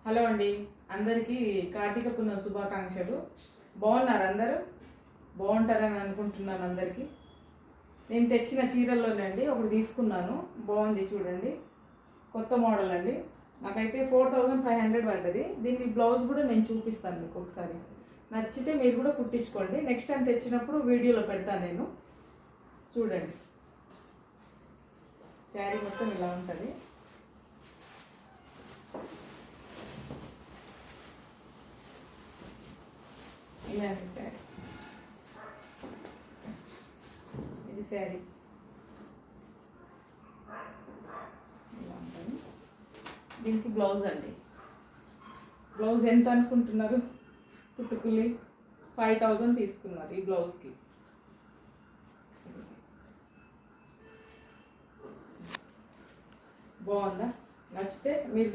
Hello అండి, అందరికీ కార్తీక పున్నమ శుభాకాంక్షలు. బాగున్నారు అందరూ? బాగుంటారని అనుకుంటున్నాను. అందరికీ నేను తెచ్చిన చీరల్లోనే అండి ఒకటి తీసుకున్నాను. బాగుంది చూడండి, కొత్త మోడల్ అండి. నాకైతే 4500 పడ్డది. దీనికి బ్లౌజ్ కూడా నేను చూపిస్తాను మీకు ఒకసారి. నచ్చితే మీరు కూడా కుట్టించుకోండి. నెక్స్ట్ టైం తెచ్చినప్పుడు వీడియోలో పెడతాను నేను. చూడండి, శారీ మొత్తం ఇలా ఉంటుంది. ఇలాంటి శారీ, ఇది శారీ ఇలా ఉంటుంది. దీనికి బ్లౌజ్ అండి. బ్లౌజ్ ఎంత అనుకుంటున్నారు? కుట్టుకులి 5000 తీసుకున్నారు ఈ బ్లౌజ్కి. బాగుందా? నచ్చితే మీరు